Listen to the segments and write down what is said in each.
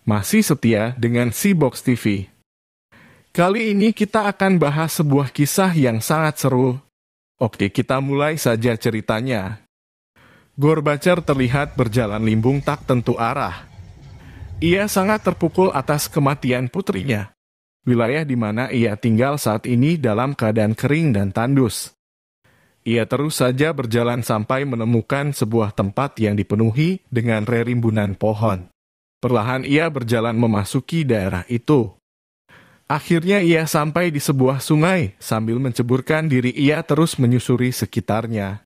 Masih setia dengan si Box TV. Kali ini kita akan bahas sebuah kisah yang sangat seru. Oke, kita mulai saja ceritanya. Gorbachev terlihat berjalan limbung tak tentu arah. Ia sangat terpukul atas kematian putrinya. Wilayah di mana ia tinggal saat ini dalam keadaan kering dan tandus. Ia terus saja berjalan sampai menemukan sebuah tempat yang dipenuhi dengan rerimbunan pohon. Perlahan ia berjalan memasuki daerah itu. Akhirnya ia sampai di sebuah sungai, sambil menceburkan diri ia terus menyusuri sekitarnya.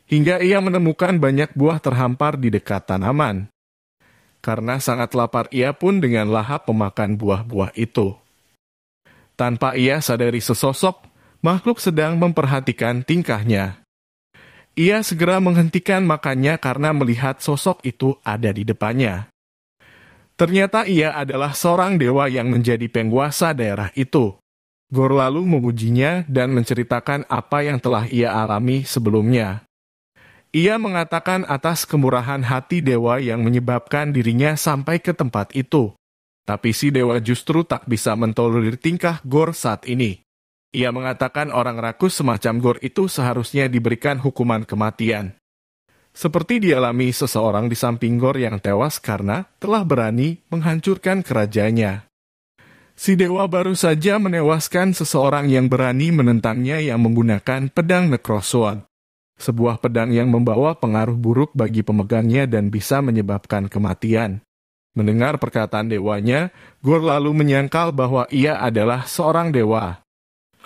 Hingga ia menemukan banyak buah terhampar di dekat tanaman. Karena sangat lapar ia pun dengan lahap memakan buah-buah itu. Tanpa ia sadari sesosok, makhluk sedang memperhatikan tingkahnya. Ia segera menghentikan makannya karena melihat sosok itu ada di depannya. Ternyata ia adalah seorang dewa yang menjadi penguasa daerah itu. Gor lalu memujinya dan menceritakan apa yang telah ia alami sebelumnya. Ia mengatakan atas kemurahan hati dewa yang menyebabkan dirinya sampai ke tempat itu. Tapi si dewa justru tak bisa mentolerir tingkah Gor saat ini. Ia mengatakan orang rakus semacam Gor itu seharusnya diberikan hukuman kematian. Seperti dialami seseorang di samping Gor yang tewas karena telah berani menghancurkan kerajaannya. Si dewa baru saja menewaskan seseorang yang berani menentangnya yang menggunakan pedang Necrosword. Sebuah pedang yang membawa pengaruh buruk bagi pemegangnya dan bisa menyebabkan kematian. Mendengar perkataan dewanya, Gor lalu menyangkal bahwa ia adalah seorang dewa.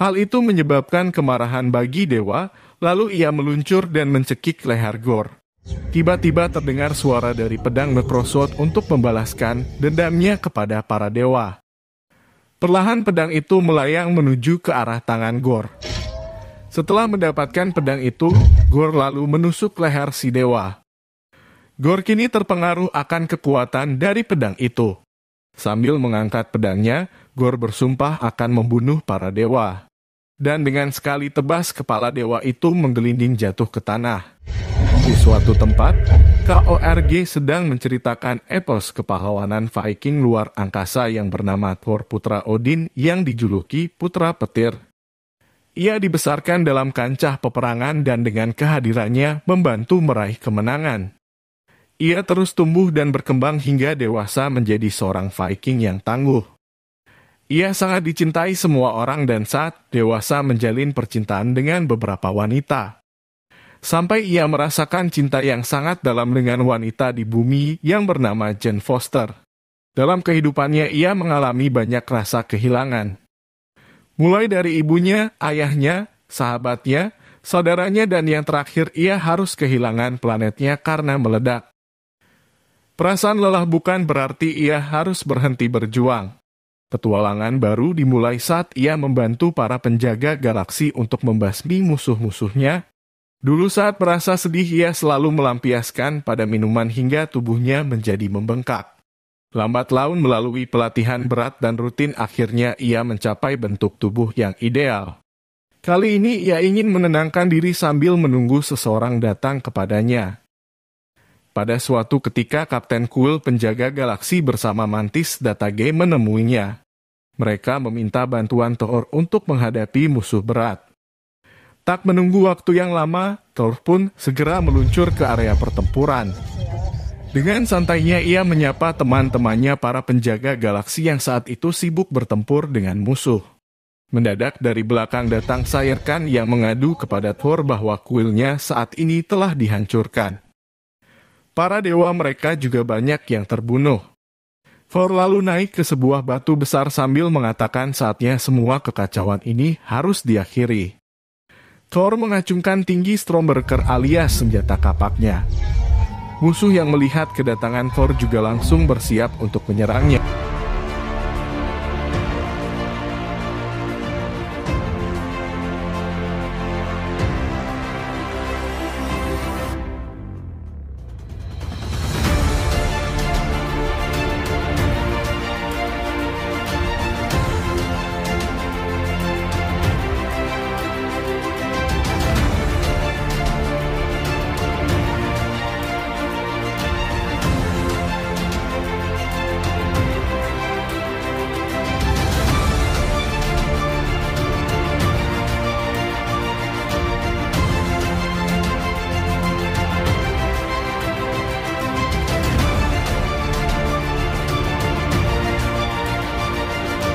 Hal itu menyebabkan kemarahan bagi dewa, lalu ia meluncur dan mencekik leher Gor. Tiba-tiba terdengar suara dari pedang Necrosword untuk membalaskan dendamnya kepada para dewa. Perlahan pedang itu melayang menuju ke arah tangan Gor. Setelah mendapatkan pedang itu, Gor lalu menusuk leher si dewa. Gor kini terpengaruh akan kekuatan dari pedang itu. Sambil mengangkat pedangnya, Gor bersumpah akan membunuh para dewa. Dan dengan sekali tebas kepala dewa itu menggelinding jatuh ke tanah. Di suatu tempat, KORG sedang menceritakan epos kepahlawanan Viking luar angkasa yang bernama Thor putra Odin yang dijuluki Putra Petir. Ia dibesarkan dalam kancah peperangan dan dengan kehadirannya membantu meraih kemenangan. Ia terus tumbuh dan berkembang hingga dewasa menjadi seorang Viking yang tangguh. Ia sangat dicintai semua orang dan saat dewasa menjalin percintaan dengan beberapa wanita. Sampai ia merasakan cinta yang sangat dalam dengan wanita di bumi yang bernama Jane Foster. Dalam kehidupannya ia mengalami banyak rasa kehilangan. Mulai dari ibunya, ayahnya, sahabatnya, saudaranya dan yang terakhir ia harus kehilangan planetnya karena meledak. Perasaan lelah bukan berarti ia harus berhenti berjuang. Petualangan baru dimulai saat ia membantu para penjaga galaksi untuk membasmi musuh-musuhnya. Dulu saat merasa sedih ia selalu melampiaskan pada minuman hingga tubuhnya menjadi membengkak. Lambat laun melalui pelatihan berat dan rutin akhirnya ia mencapai bentuk tubuh yang ideal. Kali ini ia ingin menenangkan diri sambil menunggu seseorang datang kepadanya. Pada suatu ketika Kapten Quill penjaga galaksi bersama Mantis Datage menemuinya. Mereka meminta bantuan Thor untuk menghadapi musuh berat. Tak menunggu waktu yang lama, Thor pun segera meluncur ke area pertempuran. Dengan santainya ia menyapa teman-temannya para penjaga galaksi yang saat itu sibuk bertempur dengan musuh. Mendadak dari belakang datang Sair Khan yang mengadu kepada Thor bahwa kuilnya saat ini telah dihancurkan. Para dewa mereka juga banyak yang terbunuh. Thor lalu naik ke sebuah batu besar sambil mengatakan saatnya semua kekacauan ini harus diakhiri. Thor mengacungkan tinggi Stormbreaker alias senjata kapaknya. Musuh yang melihat kedatangan Thor juga langsung bersiap untuk menyerangnya.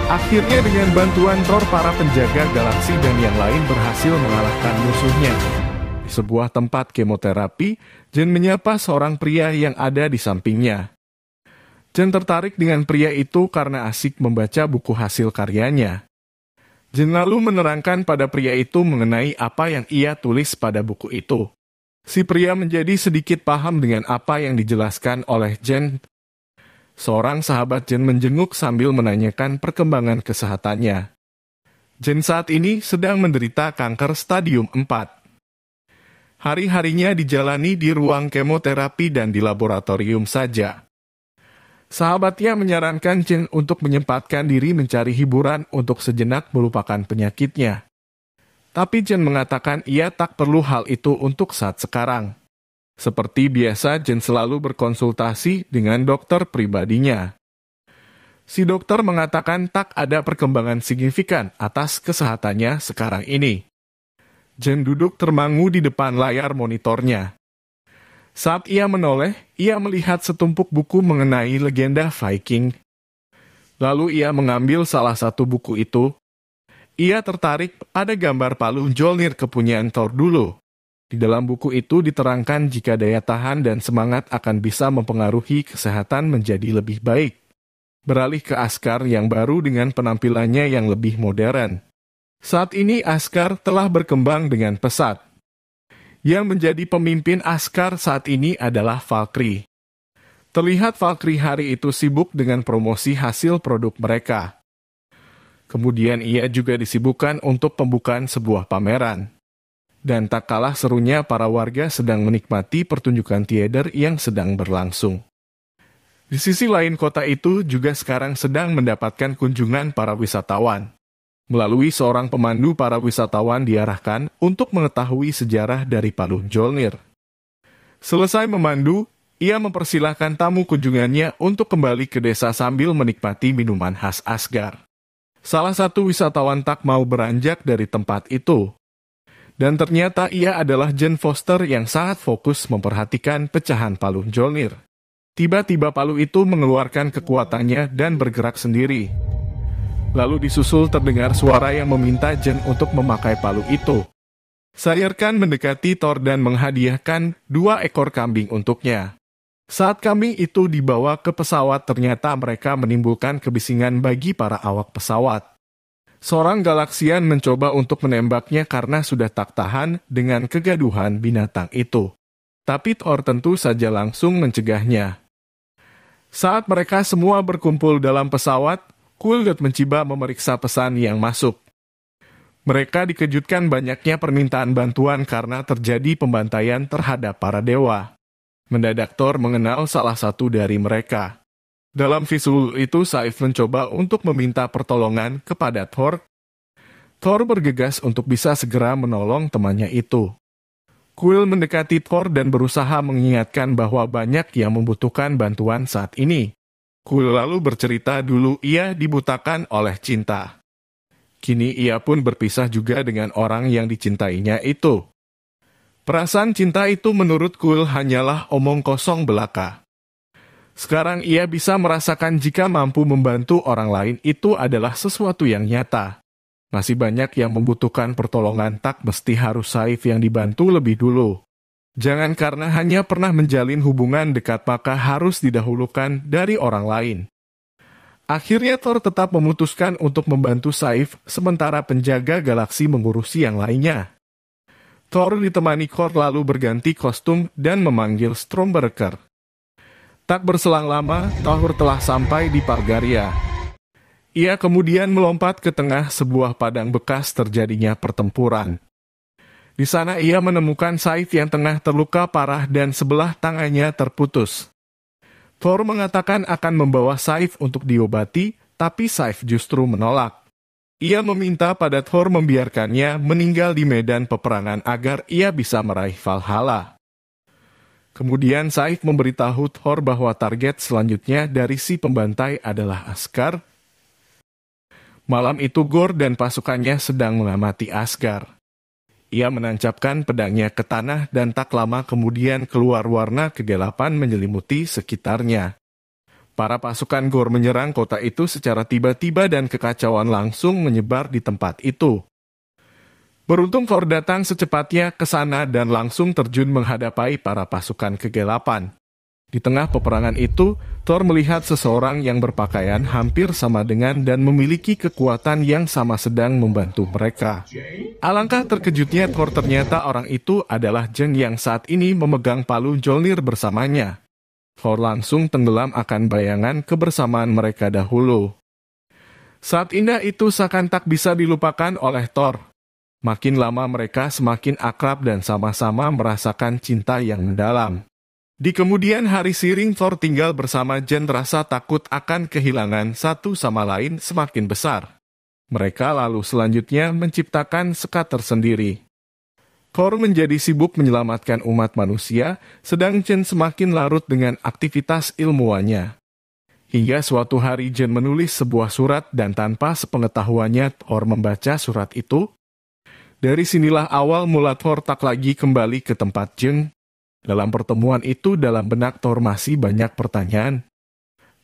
Akhirnya dengan bantuan Thor, para penjaga galaksi dan yang lain berhasil mengalahkan musuhnya. Di sebuah tempat kemoterapi, Jen menyapa seorang pria yang ada di sampingnya. Jen tertarik dengan pria itu karena asik membaca buku hasil karyanya. Jen lalu menerangkan pada pria itu mengenai apa yang ia tulis pada buku itu. Si pria menjadi sedikit paham dengan apa yang dijelaskan oleh Jen. Seorang sahabat Jen menjenguk sambil menanyakan perkembangan kesehatannya. Jen saat ini sedang menderita kanker stadium 4. Hari-harinya dijalani di ruang kemoterapi dan di laboratorium saja. Sahabatnya menyarankan Jen untuk menyempatkan diri mencari hiburan untuk sejenak melupakan penyakitnya. Tapi Jen mengatakan ia tak perlu hal itu untuk saat sekarang. Seperti biasa, Jen selalu berkonsultasi dengan dokter pribadinya. Si dokter mengatakan tak ada perkembangan signifikan atas kesehatannya sekarang ini. Jen duduk termangu di depan layar monitornya. Saat ia menoleh, ia melihat setumpuk buku mengenai legenda Viking. Lalu ia mengambil salah satu buku itu. Ia tertarik pada gambar palu Mjolnir kepunyaan Thor dulu. Di dalam buku itu diterangkan jika daya tahan dan semangat akan bisa mempengaruhi kesehatan menjadi lebih baik. Beralih ke Asgard yang baru dengan penampilannya yang lebih modern. Saat ini Asgard telah berkembang dengan pesat. Yang menjadi pemimpin Asgard saat ini adalah Valkyrie. Terlihat Valkyrie hari itu sibuk dengan promosi hasil produk mereka. Kemudian ia juga disibukkan untuk pembukaan sebuah pameran. Dan tak kalah serunya para warga sedang menikmati pertunjukan teater yang sedang berlangsung. Di sisi lain kota itu juga sekarang sedang mendapatkan kunjungan para wisatawan. Melalui seorang pemandu, para wisatawan diarahkan untuk mengetahui sejarah dari palu Mjolnir. Selesai memandu, ia mempersilahkan tamu kunjungannya untuk kembali ke desa sambil menikmati minuman khas Asgard. Salah satu wisatawan tak mau beranjak dari tempat itu. Dan ternyata ia adalah Jane Foster yang sangat fokus memperhatikan pecahan palu Mjolnir. Tiba-tiba palu itu mengeluarkan kekuatannya dan bergerak sendiri. Lalu disusul terdengar suara yang meminta Jane untuk memakai palu itu. Sayerkan mendekati Thor dan menghadiahkan 2 ekor kambing untuknya. Saat kambing itu dibawa ke pesawat, ternyata mereka menimbulkan kebisingan bagi para awak pesawat. Seorang galaksian mencoba untuk menembaknya karena sudah tak tahan dengan kegaduhan binatang itu. Tapi Thor tentu saja langsung mencegahnya. Saat mereka semua berkumpul dalam pesawat, Kulgurt mencoba memeriksa pesan yang masuk. Mereka dikejutkan banyaknya permintaan bantuan karena terjadi pembantaian terhadap para dewa. Mendadak Thor mengenal salah satu dari mereka. Dalam visual itu, Sif mencoba untuk meminta pertolongan kepada Thor. Thor bergegas untuk bisa segera menolong temannya itu. Quill mendekati Thor dan berusaha mengingatkan bahwa banyak yang membutuhkan bantuan saat ini. Quill lalu bercerita dulu ia dibutakan oleh cinta. Kini ia pun berpisah juga dengan orang yang dicintainya itu. Perasaan cinta itu menurut Quill hanyalah omong kosong belaka. Sekarang ia bisa merasakan jika mampu membantu orang lain itu adalah sesuatu yang nyata. Masih banyak yang membutuhkan pertolongan, tak mesti harus Sif yang dibantu lebih dulu. Jangan karena hanya pernah menjalin hubungan dekat maka harus didahulukan dari orang lain. Akhirnya Thor tetap memutuskan untuk membantu Sif, sementara penjaga galaksi mengurusi yang lainnya. Thor ditemani Korg lalu berganti kostum dan memanggil Stormbreaker. Tak berselang lama, Thor telah sampai di Palgaria. Ia kemudian melompat ke tengah sebuah padang bekas terjadinya pertempuran. Di sana ia menemukan Sif yang tengah terluka parah dan sebelah tangannya terputus. Thor mengatakan akan membawa Sif untuk diobati, tapi Sif justru menolak. Ia meminta pada Thor membiarkannya meninggal di medan peperangan agar ia bisa meraih Valhalla. Kemudian Sif memberitahu Thor bahwa target selanjutnya dari si pembantai adalah Asgard. Malam itu Gorr dan pasukannya sedang mengamati Asgard. Ia menancapkan pedangnya ke tanah dan tak lama kemudian keluar warna kegelapan menyelimuti sekitarnya. Para pasukan Gorr menyerang kota itu secara tiba-tiba dan kekacauan langsung menyebar di tempat itu. Beruntung Thor datang secepatnya ke sana dan langsung terjun menghadapi para pasukan kegelapan. Di tengah peperangan itu, Thor melihat seseorang yang berpakaian hampir sama dengan dan memiliki kekuatan yang sama sedang membantu mereka. Alangkah terkejutnya Thor, ternyata orang itu adalah Jeng yang saat ini memegang palu Mjolnir bersamanya. Thor langsung tenggelam akan bayangan kebersamaan mereka dahulu. Saat indah itu seakan tak bisa dilupakan oleh Thor. Makin lama mereka semakin akrab dan sama-sama merasakan cinta yang mendalam. Di kemudian hari siring Thor tinggal bersama Jen, rasa takut akan kehilangan satu sama lain semakin besar. Mereka lalu selanjutnya menciptakan sekat tersendiri. Thor menjadi sibuk menyelamatkan umat manusia, sedang Jen semakin larut dengan aktivitas ilmuannya. Hingga suatu hari Jen menulis sebuah surat dan tanpa sepengetahuannya Thor membaca surat itu. Dari sinilah awal mula Thor tak lagi kembali ke tempat Jeng. Dalam pertemuan itu dalam benak Thor masih banyak pertanyaan.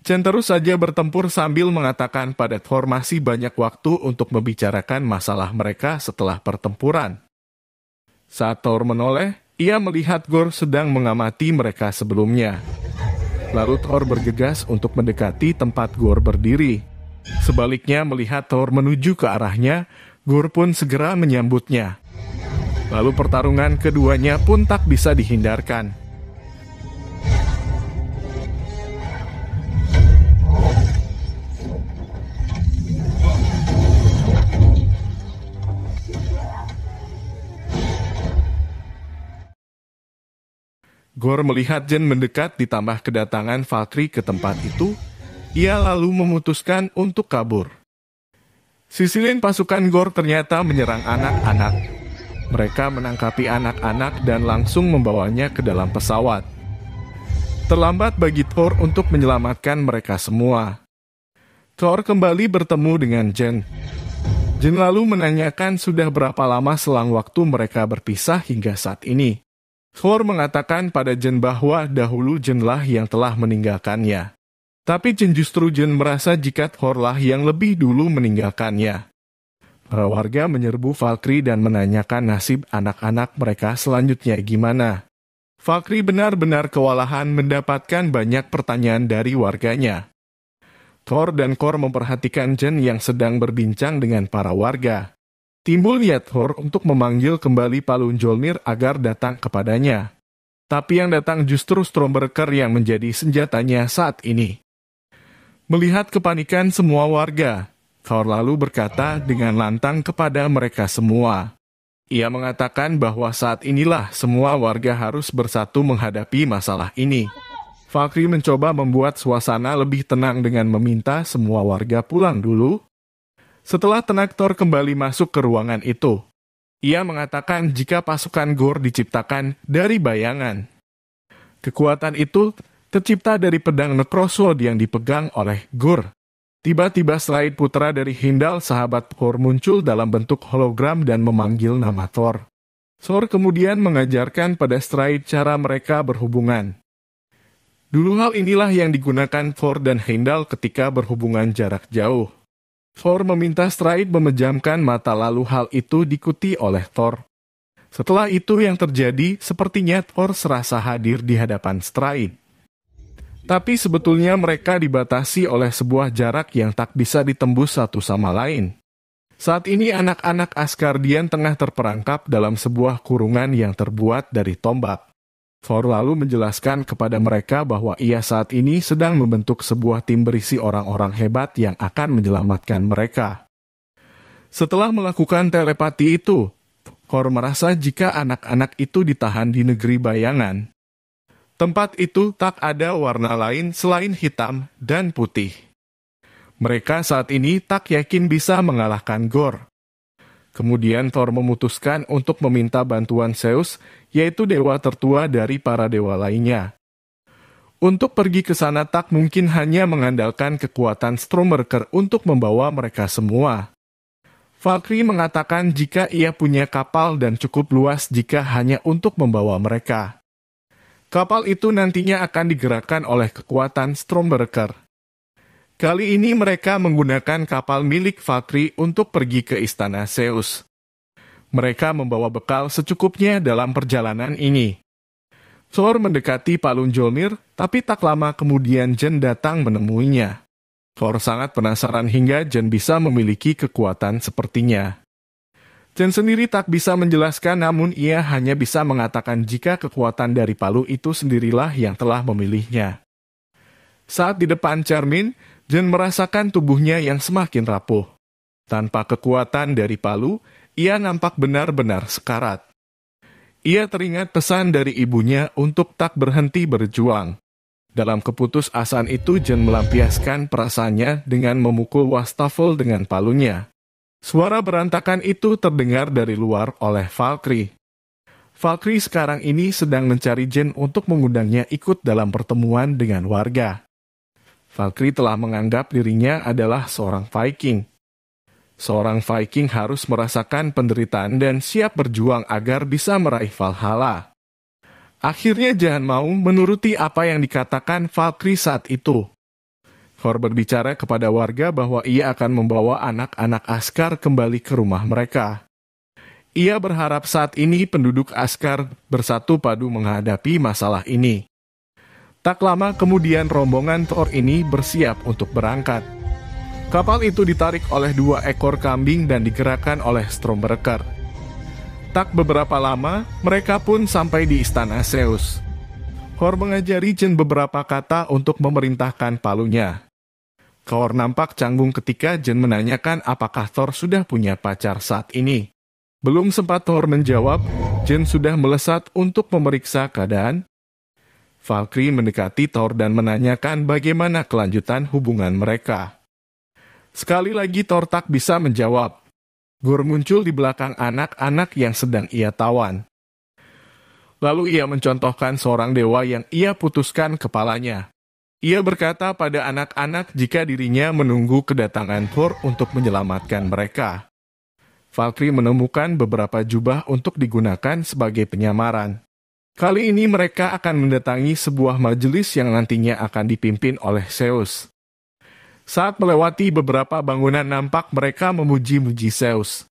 Jen terus saja bertempur sambil mengatakan pada Thor masih banyak waktu untuk membicarakan masalah mereka setelah pertempuran. Saat Thor menoleh, ia melihat Gorr sedang mengamati mereka sebelumnya. Lalu Thor bergegas untuk mendekati tempat Gorr berdiri. Sebaliknya melihat Thor menuju ke arahnya, Gorr pun segera menyambutnya. Lalu pertarungan keduanya pun tak bisa dihindarkan. Gorr melihat Jen mendekat ditambah kedatangan Valkyrie ke tempat itu, ia lalu memutuskan untuk kabur. Sisi lain pasukan Gorr ternyata menyerang anak-anak. Mereka menangkapi anak-anak dan langsung membawanya ke dalam pesawat. Terlambat bagi Thor untuk menyelamatkan mereka semua. Thor kembali bertemu dengan Jen. Jen lalu menanyakan sudah berapa lama selang waktu mereka berpisah hingga saat ini. Thor mengatakan pada Jen bahwa dahulu Jenlah yang telah meninggalkannya. Tapi justru Jen merasa jika Thorlah yang lebih dulu meninggalkannya. Para warga menyerbu Valkyrie dan menanyakan nasib anak-anak mereka selanjutnya gimana. Valkyrie benar-benar kewalahan mendapatkan banyak pertanyaan dari warganya. Thor dan Korr memperhatikan Jen yang sedang berbincang dengan para warga. Timbul niat Thor untuk memanggil kembali palu Mjolnir agar datang kepadanya. Tapi yang datang justru Stormbreaker yang menjadi senjatanya saat ini. Melihat kepanikan semua warga, Thor lalu berkata dengan lantang kepada mereka semua. Ia mengatakan bahwa saat inilah semua warga harus bersatu menghadapi masalah ini. Valkyrie mencoba membuat suasana lebih tenang dengan meminta semua warga pulang dulu. Setelah tenang, Thor kembali masuk ke ruangan itu. Ia mengatakan jika pasukan Gorr diciptakan dari bayangan. Kekuatan itu tercipta dari pedang Necrosword yang dipegang oleh Gorr. Tiba-tiba Stride, putra dari Heimdall, sahabat Thor, muncul dalam bentuk hologram dan memanggil nama Thor. Thor kemudian mengajarkan pada Stride cara mereka berhubungan. Dulu hal inilah yang digunakan Thor dan Heimdall ketika berhubungan jarak jauh. Thor meminta Stride memejamkan mata, lalu hal itu diikuti oleh Thor. Setelah itu yang terjadi, sepertinya Thor serasa hadir di hadapan Stride. Tapi sebetulnya mereka dibatasi oleh sebuah jarak yang tak bisa ditembus satu sama lain. Saat ini anak-anak Asgardian tengah terperangkap dalam sebuah kurungan yang terbuat dari tombak. Thor lalu menjelaskan kepada mereka bahwa ia saat ini sedang membentuk sebuah tim berisi orang-orang hebat yang akan menyelamatkan mereka. Setelah melakukan telepati itu, Thor merasa jika anak-anak itu ditahan di negeri bayangan. Tempat itu tak ada warna lain selain hitam dan putih. Mereka saat ini tak yakin bisa mengalahkan Gorr. Kemudian Thor memutuskan untuk meminta bantuan Zeus, yaitu dewa tertua dari para dewa lainnya. Untuk pergi ke sana tak mungkin hanya mengandalkan kekuatan Stormbreaker untuk membawa mereka semua. Valkyrie mengatakan jika ia punya kapal dan cukup luas jika hanya untuk membawa mereka. Kapal itu nantinya akan digerakkan oleh kekuatan Stormbreaker. Kali ini mereka menggunakan kapal milik Valkyrie untuk pergi ke istana Zeus. Mereka membawa bekal secukupnya dalam perjalanan ini. Thor mendekati Palu Mjolnir, tapi tak lama kemudian Jen datang menemuinya. Thor sangat penasaran hingga Jen bisa memiliki kekuatan sepertinya. Jen sendiri tak bisa menjelaskan, namun ia hanya bisa mengatakan jika kekuatan dari Palu itu sendirilah yang telah memilihnya. Saat di depan cermin, Jen merasakan tubuhnya yang semakin rapuh. Tanpa kekuatan dari Palu, ia nampak benar-benar sekarat. Ia teringat pesan dari ibunya untuk tak berhenti berjuang. Dalam keputusasaan itu, Jen melampiaskan perasaannya dengan memukul wastafel dengan palunya. Suara berantakan itu terdengar dari luar oleh Valkyrie. Valkyrie sekarang ini sedang mencari Jen untuk mengundangnya ikut dalam pertemuan dengan warga. Valkyrie telah menganggap dirinya adalah seorang Viking. Seorang Viking harus merasakan penderitaan dan siap berjuang agar bisa meraih Valhalla. Akhirnya Jen mau menuruti apa yang dikatakan Valkyrie saat itu. Thor berbicara kepada warga bahwa ia akan membawa anak-anak Asgard kembali ke rumah mereka. Ia berharap saat ini penduduk Asgard bersatu padu menghadapi masalah ini. Tak lama kemudian rombongan Thor ini bersiap untuk berangkat. Kapal itu ditarik oleh 2 ekor kambing dan digerakkan oleh Stormbreaker. Tak beberapa lama, mereka pun sampai di istana Zeus. Thor mengajari Jen beberapa kata untuk memerintahkan palunya. Thor nampak canggung ketika Jen menanyakan apakah Thor sudah punya pacar saat ini. Belum sempat Thor menjawab, Jen sudah melesat untuk memeriksa keadaan. Valkyrie mendekati Thor dan menanyakan bagaimana kelanjutan hubungan mereka. Sekali lagi Thor tak bisa menjawab. Gorr muncul di belakang anak-anak yang sedang ia tawan. Lalu ia mencontohkan seorang dewa yang ia putuskan kepalanya. Ia berkata pada anak-anak jika dirinya menunggu kedatangan Thor untuk menyelamatkan mereka. Valkyrie menemukan beberapa jubah untuk digunakan sebagai penyamaran. Kali ini mereka akan mendatangi sebuah majelis yang nantinya akan dipimpin oleh Zeus. Saat melewati beberapa bangunan nampak mereka memuji-muji Zeus.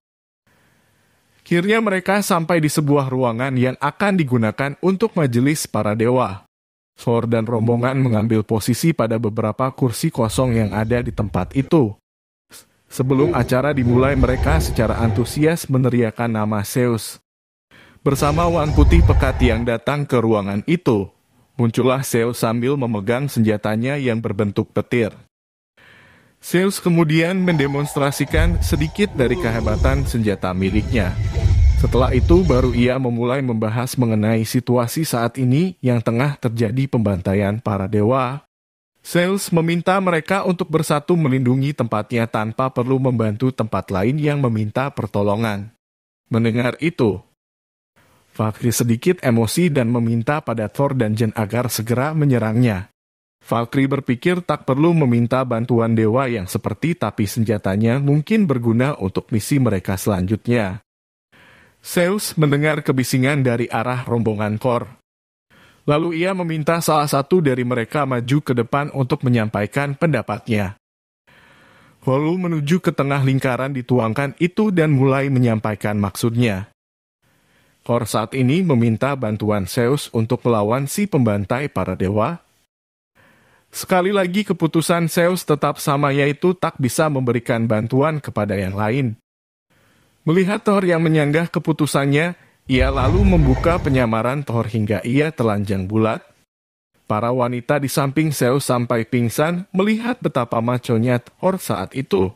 Akhirnya mereka sampai di sebuah ruangan yang akan digunakan untuk majelis para dewa. Thor dan rombongan mengambil posisi pada beberapa kursi kosong yang ada di tempat itu. Sebelum acara dimulai, mereka secara antusias meneriakkan nama Zeus. Bersama Wan Putih Pekat yang datang ke ruangan itu, muncullah Zeus sambil memegang senjatanya yang berbentuk petir. Zeus kemudian mendemonstrasikan sedikit dari kehebatan senjata miliknya. Setelah itu baru ia memulai membahas mengenai situasi saat ini yang tengah terjadi pembantaian para dewa. Zeus meminta mereka untuk bersatu melindungi tempatnya tanpa perlu membantu tempat lain yang meminta pertolongan. Mendengar itu, Valkyrie sedikit emosi dan meminta pada Thor dan Jen agar segera menyerangnya. Valkyrie berpikir tak perlu meminta bantuan dewa yang seperti tapi senjatanya mungkin berguna untuk misi mereka selanjutnya. Zeus mendengar kebisingan dari arah rombongan Thor. Lalu ia meminta salah satu dari mereka maju ke depan untuk menyampaikan pendapatnya. Lalu menuju ke tengah lingkaran dituangkan itu dan mulai menyampaikan maksudnya. Thor saat ini meminta bantuan Zeus untuk melawan si pembantai para dewa. Sekali lagi keputusan Zeus tetap sama, yaitu tak bisa memberikan bantuan kepada yang lain. Melihat Thor yang menyanggah keputusannya, ia lalu membuka penyamaran Thor hingga ia telanjang bulat. Para wanita di samping Zeus sampai pingsan melihat betapa maconya Thor saat itu.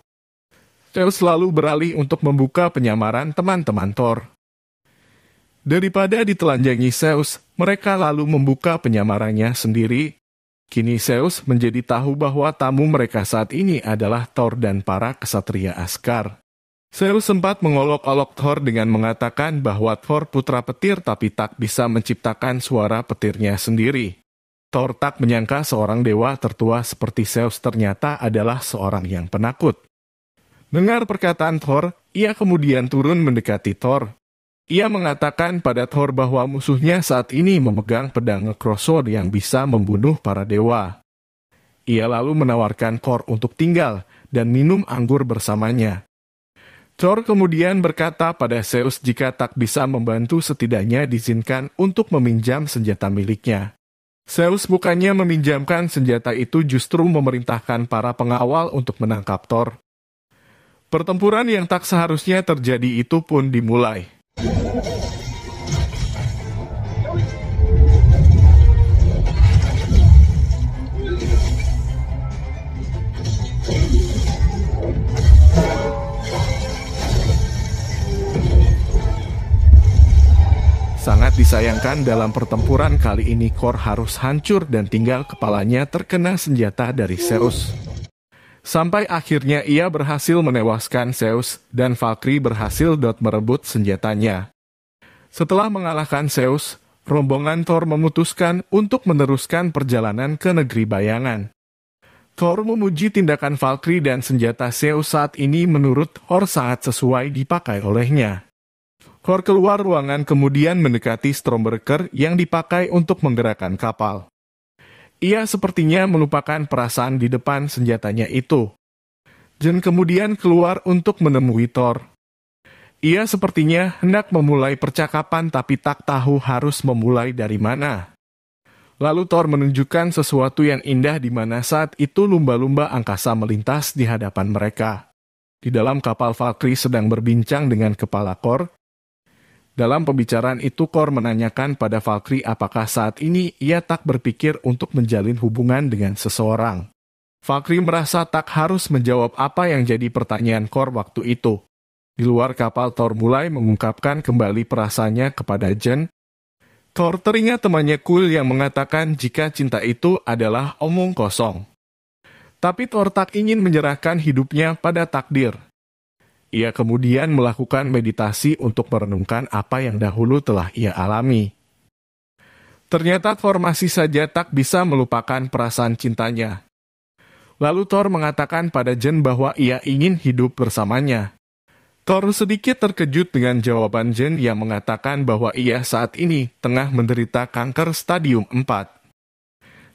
Zeus lalu beralih untuk membuka penyamaran teman-teman Thor. Daripada ditelanjangi Zeus, mereka lalu membuka penyamarannya sendiri. Kini Zeus menjadi tahu bahwa tamu mereka saat ini adalah Thor dan para kesatria Asgard. Zeus sempat mengolok-olok Thor dengan mengatakan bahwa Thor putra petir tapi tak bisa menciptakan suara petirnya sendiri. Thor tak menyangka seorang dewa tertua seperti Zeus ternyata adalah seorang yang penakut. Dengar perkataan Thor, ia kemudian turun mendekati Thor. Ia mengatakan pada Thor bahwa musuhnya saat ini memegang pedang Necrosword yang bisa membunuh para dewa. Ia lalu menawarkan Thor untuk tinggal dan minum anggur bersamanya. Thor kemudian berkata pada Zeus jika tak bisa membantu setidaknya diizinkan untuk meminjam senjata miliknya. Zeus bukannya meminjamkan senjata itu, justru memerintahkan para pengawal untuk menangkap Thor. Pertempuran yang tak seharusnya terjadi itu pun dimulai. Sangat disayangkan dalam pertempuran kali ini Thor harus hancur dan tinggal kepalanya terkena senjata dari Zeus. Sampai akhirnya ia berhasil menewaskan Zeus dan Valkyrie berhasil merebut senjatanya. Setelah mengalahkan Zeus, rombongan Thor memutuskan untuk meneruskan perjalanan ke negeri bayangan. Thor memuji tindakan Valkyrie dan senjata Zeus saat ini menurut Thor sangat sesuai dipakai olehnya. Thor keluar ruangan kemudian mendekati Stormbreaker yang dipakai untuk menggerakkan kapal. Ia sepertinya melupakan perasaan di depan senjatanya itu. Jen kemudian keluar untuk menemui Thor. Ia sepertinya hendak memulai percakapan tapi tak tahu harus memulai dari mana. Lalu Thor menunjukkan sesuatu yang indah di mana saat itu lumba-lumba angkasa melintas di hadapan mereka. Di dalam kapal Valkyrie sedang berbincang dengan kepala Thor. Dalam pembicaraan itu, Thor menanyakan pada Valkyrie apakah saat ini ia tak berpikir untuk menjalin hubungan dengan seseorang. Valkyrie merasa tak harus menjawab apa yang jadi pertanyaan Thor waktu itu. Di luar kapal, Thor mulai mengungkapkan kembali perasaannya kepada Jen. Thor teringat temannya Quill yang mengatakan jika cinta itu adalah omong kosong. Tapi Thor tak ingin menyerahkan hidupnya pada takdir. Ia kemudian melakukan meditasi untuk merenungkan apa yang dahulu telah ia alami. Ternyata Thor masih saja tak bisa melupakan perasaan cintanya. Lalu Thor mengatakan pada Jen bahwa ia ingin hidup bersamanya. Thor sedikit terkejut dengan jawaban Jen yang mengatakan bahwa ia saat ini tengah menderita kanker stadium 4.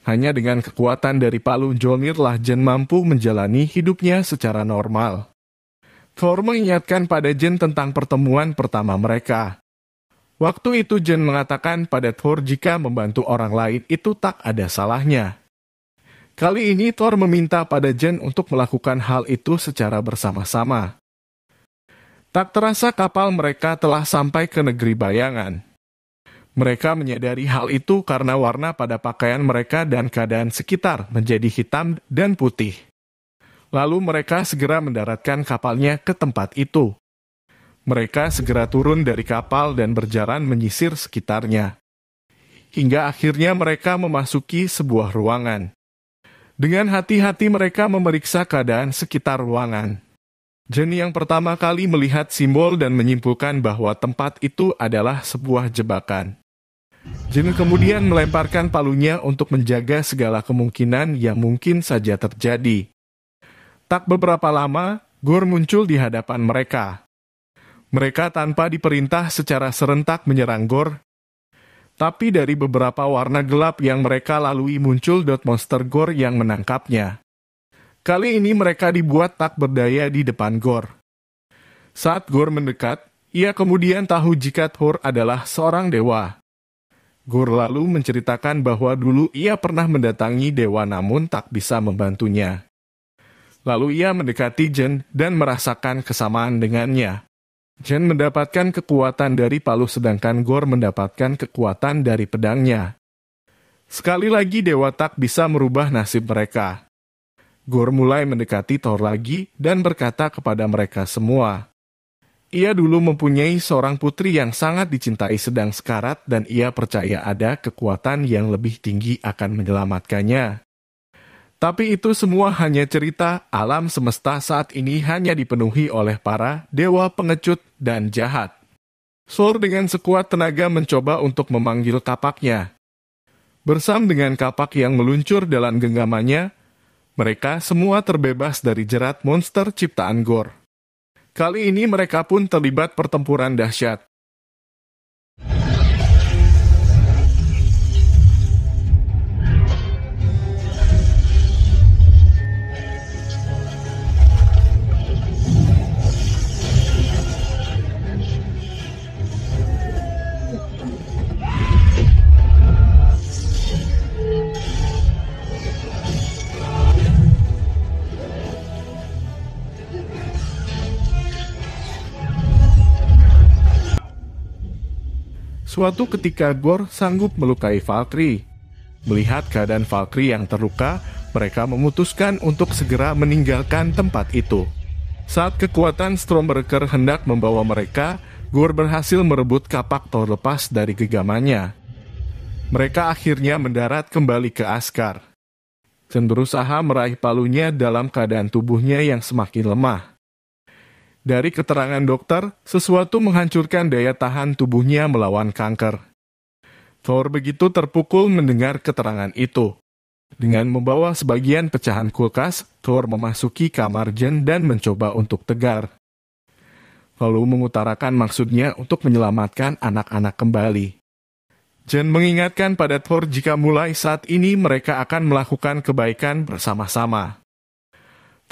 Hanya dengan kekuatan dari palu Mjolnirlah Jen mampu menjalani hidupnya secara normal. Thor mengingatkan pada Jen tentang pertemuan pertama mereka. Waktu itu Jen mengatakan pada Thor jika membantu orang lain itu tak ada salahnya. Kali ini Thor meminta pada Jen untuk melakukan hal itu secara bersama-sama. Tak terasa kapal mereka telah sampai ke negeri bayangan. Mereka menyadari hal itu karena warna pada pakaian mereka dan keadaan sekitar menjadi hitam dan putih. Lalu mereka segera mendaratkan kapalnya ke tempat itu. Mereka segera turun dari kapal dan berjalan menyisir sekitarnya. Hingga akhirnya mereka memasuki sebuah ruangan. Dengan hati-hati mereka memeriksa keadaan sekitar ruangan. Jen yang pertama kali melihat simbol dan menyimpulkan bahwa tempat itu adalah sebuah jebakan. Jen kemudian melemparkan palunya untuk menjaga segala kemungkinan yang mungkin saja terjadi. Tak beberapa lama, Gorr muncul di hadapan mereka. Mereka tanpa diperintah secara serentak menyerang Gorr. Tapi dari beberapa warna gelap yang mereka lalui muncul monster Gorr yang menangkapnya. Kali ini mereka dibuat tak berdaya di depan Gorr. Saat Gorr mendekat, ia kemudian tahu jika Thor adalah seorang dewa. Gorr lalu menceritakan bahwa dulu ia pernah mendatangi dewa namun tak bisa membantunya. Lalu ia mendekati Jen dan merasakan kesamaan dengannya. Jen mendapatkan kekuatan dari palu sedangkan Gorr mendapatkan kekuatan dari pedangnya. Sekali lagi dewa tak bisa merubah nasib mereka. Gorr mulai mendekati Thor lagi dan berkata kepada mereka semua. Ia dulu mempunyai seorang putri yang sangat dicintai sedang sekarat dan ia percaya ada kekuatan yang lebih tinggi akan menyelamatkannya. Tapi itu semua hanya cerita, alam semesta saat ini hanya dipenuhi oleh para dewa pengecut dan jahat. Thor dengan sekuat tenaga mencoba untuk memanggil kapaknya. Bersama dengan kapak yang meluncur dalam genggamannya, mereka semua terbebas dari jerat monster ciptaan Gorr. Kali ini mereka pun terlibat pertempuran dahsyat. Suatu ketika Gorr sanggup melukai Valkyrie. Melihat keadaan Valkyrie yang terluka, mereka memutuskan untuk segera meninggalkan tempat itu. Saat kekuatan Stormbreaker hendak membawa mereka, Gorr berhasil merebut kapak Thor lepas dari genggamannya. Mereka akhirnya mendarat kembali ke Asgard. Jen berusaha meraih palunya dalam keadaan tubuhnya yang semakin lemah. Dari keterangan dokter, sesuatu menghancurkan daya tahan tubuhnya melawan kanker. Thor begitu terpukul mendengar keterangan itu. Dengan membawa sebagian pecahan kulkas, Thor memasuki kamar Jen dan mencoba untuk tegar. Lalu mengutarakan maksudnya untuk menyelamatkan anak-anak kembali. Jen mengingatkan pada Thor jika mulai saat ini mereka akan melakukan kebaikan bersama-sama.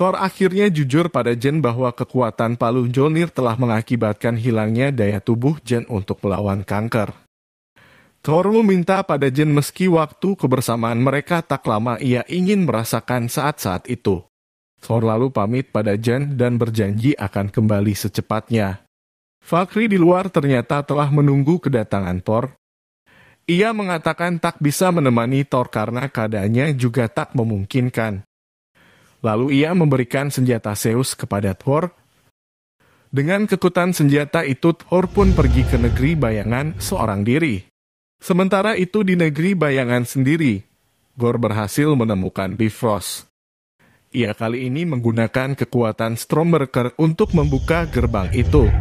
Thor akhirnya jujur pada Jen bahwa kekuatan palu Mjolnir telah mengakibatkan hilangnya daya tubuh Jen untuk melawan kanker. Thor meminta pada Jen meski waktu kebersamaan mereka tak lama ia ingin merasakan saat-saat itu. Thor lalu pamit pada Jen dan berjanji akan kembali secepatnya. Valkyrie di luar ternyata telah menunggu kedatangan Thor. Ia mengatakan tak bisa menemani Thor karena keadaannya juga tak memungkinkan. Lalu ia memberikan senjata Zeus kepada Thor. Dengan kekuatan senjata itu, Thor pun pergi ke negeri bayangan seorang diri. Sementara itu di negeri bayangan sendiri, Gorr berhasil menemukan Bifrost. Ia kali ini menggunakan kekuatan Stormbreaker untuk membuka gerbang itu.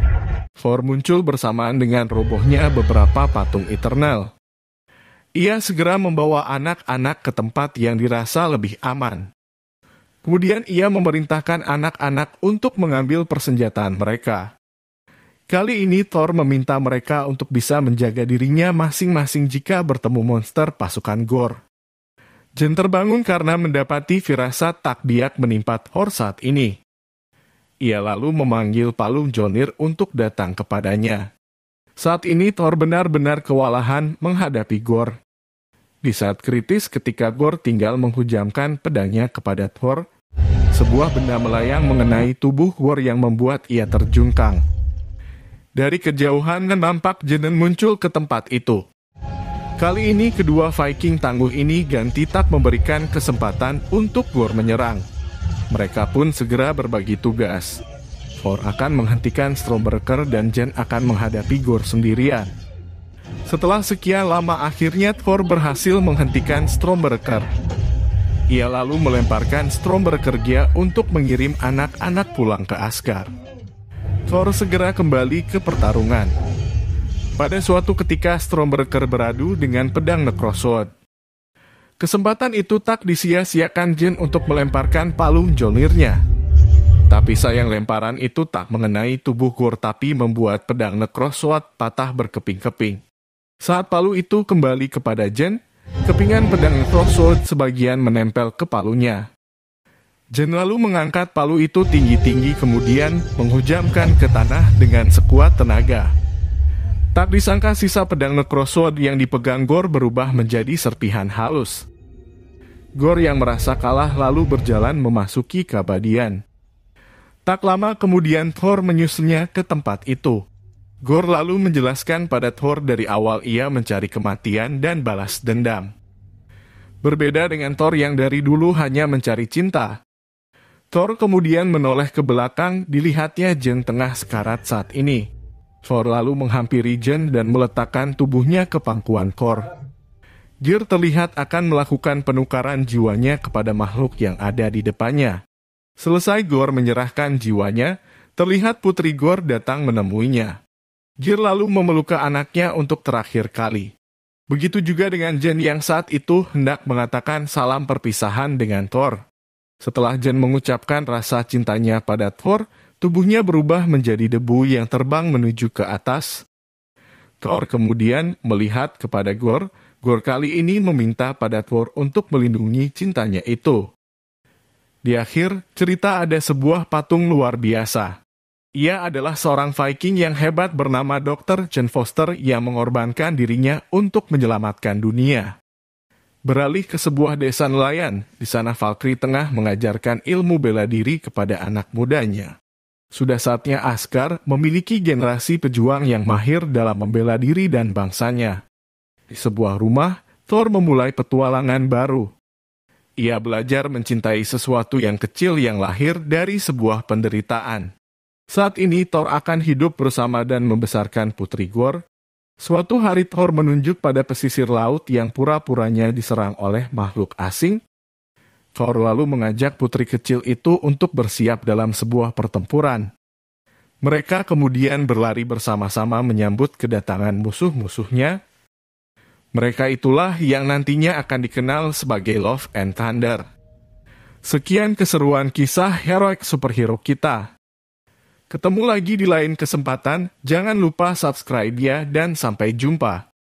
Thor muncul bersamaan dengan robohnya beberapa patung Eternal. Ia segera membawa anak-anak ke tempat yang dirasa lebih aman. Kemudian ia memerintahkan anak-anak untuk mengambil persenjataan mereka. Kali ini Thor meminta mereka untuk bisa menjaga dirinya masing-masing jika bertemu monster pasukan Gorr. Jen terbangun karena mendapati firasat tak biak menimpa Thor saat ini. Ia lalu memanggil palu Mjolnir untuk datang kepadanya. Saat ini Thor benar-benar kewalahan menghadapi Gorr. Di saat kritis ketika Gorr tinggal menghujamkan pedangnya kepada Thor, sebuah benda melayang mengenai tubuh Gorr yang membuat ia terjungkang. Dari kejauhan nampak Jen muncul ke tempat itu. Kali ini kedua Viking tangguh ini ganti tak memberikan kesempatan untuk Gorr menyerang. Mereka pun segera berbagi tugas. Thor akan menghentikan Stormbreaker dan Jen akan menghadapi Gorr sendirian. Setelah sekian lama akhirnya Thor berhasil menghentikan Stormbreaker. Ia lalu melemparkan Stormbreaker-nya untuk mengirim anak-anak pulang ke Asgard. Thor segera kembali ke pertarungan. Pada suatu ketika Stormbreaker beradu dengan pedang Necrosword. Kesempatan itu tak disia-siakan Jen untuk melemparkan palu Mjolnir-nya. Tapi sayang lemparan itu tak mengenai tubuh Gorr tapi membuat pedang Necrosword patah berkeping-keping. Saat palu itu kembali kepada Jen, kepingan pedang Necrosword sebagian menempel ke palunya. Jen lalu mengangkat palu itu tinggi-tinggi kemudian menghujamkan ke tanah dengan sekuat tenaga. Tak disangka sisa pedang Necrosword yang dipegang Gorr berubah menjadi serpihan halus. Gorr yang merasa kalah lalu berjalan memasuki keabadian. Tak lama kemudian Thor menyusulnya ke tempat itu. Gorr lalu menjelaskan pada Thor dari awal ia mencari kematian dan balas dendam. Berbeda dengan Thor yang dari dulu hanya mencari cinta. Thor kemudian menoleh ke belakang, dilihatnya Jen tengah sekarat saat ini. Thor lalu menghampiri Jen dan meletakkan tubuhnya ke pangkuan Gorr. Gear terlihat akan melakukan penukaran jiwanya kepada makhluk yang ada di depannya. Selesai Gorr menyerahkan jiwanya, terlihat putri Gorr datang menemuinya. Gear lalu memeluk anaknya untuk terakhir kali. Begitu juga dengan Jen yang saat itu hendak mengatakan salam perpisahan dengan Thor. Setelah Jen mengucapkan rasa cintanya pada Thor, tubuhnya berubah menjadi debu yang terbang menuju ke atas. Thor kemudian melihat kepada Gorr. Gorr kali ini meminta pada Thor untuk melindungi cintanya itu. Di akhir cerita ada sebuah patung luar biasa. Ia adalah seorang Viking yang hebat bernama Dr. Jane Foster yang mengorbankan dirinya untuk menyelamatkan dunia. Beralih ke sebuah desa nelayan, di sana Valkyrie tengah mengajarkan ilmu bela diri kepada anak mudanya. Sudah saatnya Asgard memiliki generasi pejuang yang mahir dalam membela diri dan bangsanya. Di sebuah rumah, Thor memulai petualangan baru. Ia belajar mencintai sesuatu yang kecil yang lahir dari sebuah penderitaan. Saat ini Thor akan hidup bersama dan membesarkan putri Gorr. Suatu hari Thor menunjuk pada pesisir laut yang pura-puranya diserang oleh makhluk asing. Thor lalu mengajak putri kecil itu untuk bersiap dalam sebuah pertempuran. Mereka kemudian berlari bersama-sama menyambut kedatangan musuh-musuhnya. Mereka itulah yang nantinya akan dikenal sebagai Love and Thunder. Sekian keseruan kisah heroik superhero kita. Ketemu lagi di lain kesempatan, jangan lupa subscribe ya dan sampai jumpa.